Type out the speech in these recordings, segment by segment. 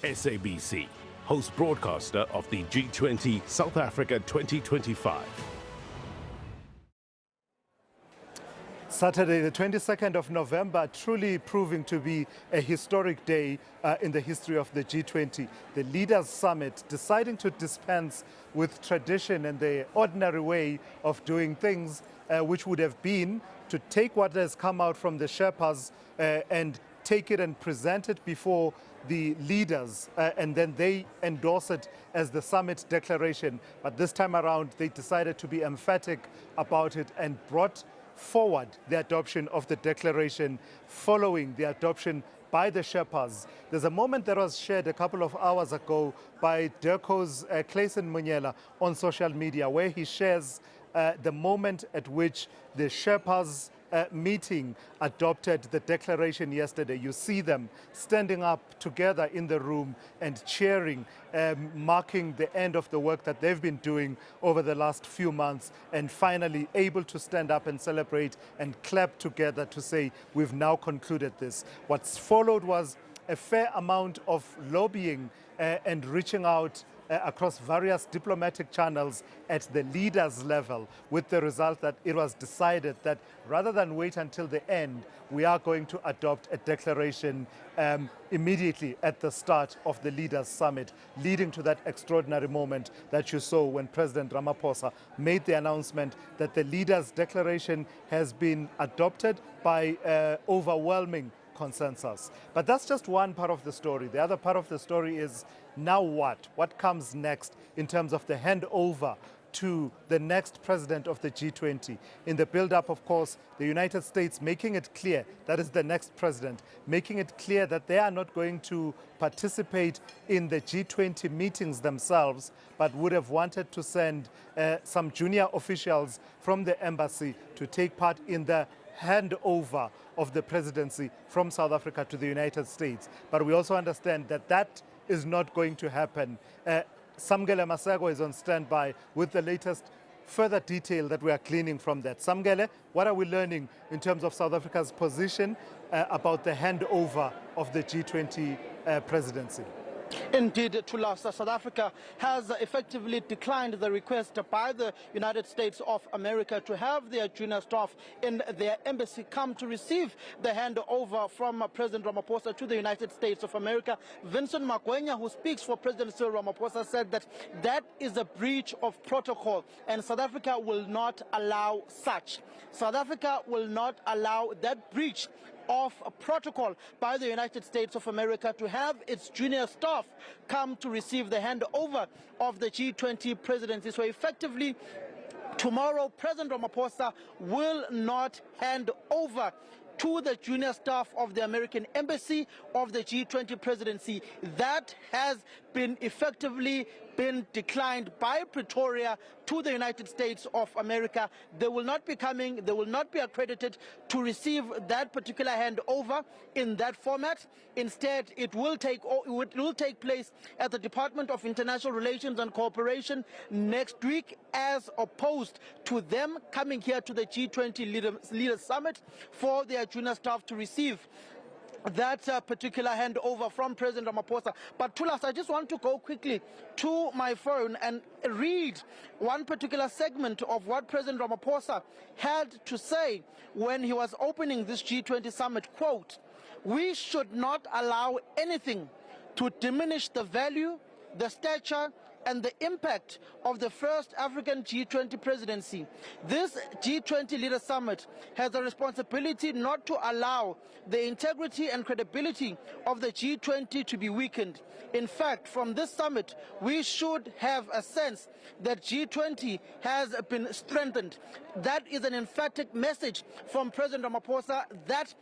SABC, host broadcaster of the G20 South Africa 2025. Saturday, the 22nd of November, truly proving to be a historic day in the history of the G20. The Leaders Summit deciding to dispense with tradition and the ordinary way of doing things, which would have been to take what has come out from the Sherpas and take it and present it before the leaders, and then they endorse it as the summit declaration. But this time around, they decided to be emphatic about it and brought forward the adoption of the declaration following the adoption by the Sherpas. There's a moment that was shared a couple of hours ago by Dirko's Clayson Munyela on social media, where he shares the moment at which the Sherpas meeting adopted the declaration yesterday. You see them standing up together in the room and cheering, marking the end of the work that they've been doing over the last few months, and finally able to stand up and celebrate and clap together to say, we've now concluded this. What's followed was a fair amount of lobbying and reaching out across various diplomatic channels at the leaders level, with the result that it was decided that rather than wait until the end, we are going to adopt a declaration immediately at the start of the Leaders Summit, leading to that extraordinary moment that you saw when President Ramaphosa made the announcement that the Leaders Declaration has been adopted by overwhelming consensus. But that's just one part of the story. The other part of the story is, now what? What comes next in terms of the handover to the next president of the G20? In the build-up, of course, the United States making it clear that is the next president, making it clear that they are not going to participate in the G20 meetings themselves, but would have wanted to send some junior officials from the embassy to take part in the handover of the presidency from South Africa to the United States. But we also understand that that is not going to happen. Samgele Masego is on standby with the latest further detail that we are gleaning from that. Samgele, what are we learning in terms of South Africa's position about the handover of the G20 presidency? Indeed, Tulas, South Africa has effectively declined the request by the United States of America to have their junior staff in their embassy come to receive the handover from President Ramaphosa to the United States of America. Vincent Magwenya, who speaks for President Cyril Ramaphosa, said that that is a breach of protocol, and South Africa will not allow such. South Africa will not allow that breach of a protocol by the United States of America to have its junior staff come to receive the handover of the G20 presidency. So effectively, tomorrow, President Ramaphosa will not hand over to the junior staff of the American embassy of the G20 presidency. That has been effectively declined by Pretoria to the United States of America. They will not be coming, they will not be accredited to receive that particular handover in that format. Instead, it will take place at the Department of International Relations and Cooperation next week, as opposed to them coming here to the G20 Leaders Summit for their junior staff to receive that particular handover from President Ramaphosa. But Tulas, I just want to go quickly to my phone and read one particular segment of what President Ramaphosa had to say when he was opening this G20 summit. Quote, "We should not allow anything to diminish the value, the stature, and the impact of the first African G20 presidency. This G20 Leaders Summit has a responsibility not to allow the integrity and credibility of the G20 to be weakened. In fact, from this summit, we should have a sense that G20 has been strengthened." That is an emphatic message from President Ramaphosa that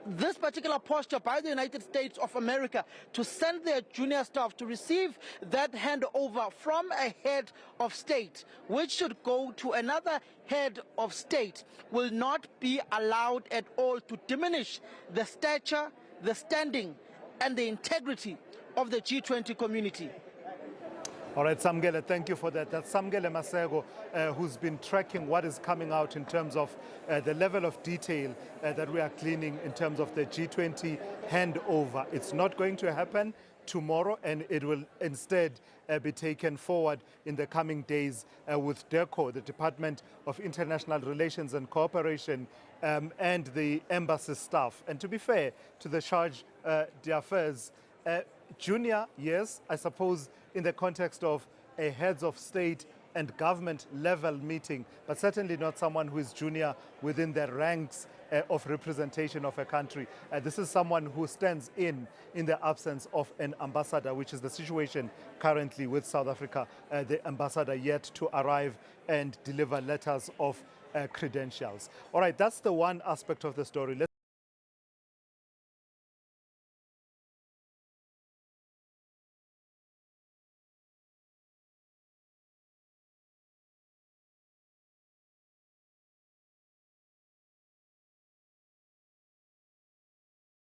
this particular posture by the United States of America to send their junior staff to receive that handover from a head of state, which should go to another head of state, will not be allowed at all to diminish the stature, the standing, and the integrity of the G20 community. All right, Samgele, thank you for that. That's Samgele Masego, who's been tracking what is coming out in terms of the level of detail that we are gleaning in terms of the G20 handover. It's not going to happen. tomorrow, and it will instead be taken forward in the coming days with DECO, the Department of International Relations and Cooperation, and the embassy staff. And to be fair to the charge d'affaires, junior, yes, I suppose in the context of a heads of state and government level meeting, but certainly not someone who is junior within the ranks of representation of a country. This is someone who stands in the absence of an ambassador, which is the situation currently with South Africa. The ambassador yet to arrive and deliver letters of credentials. All right, that's the one aspect of the story.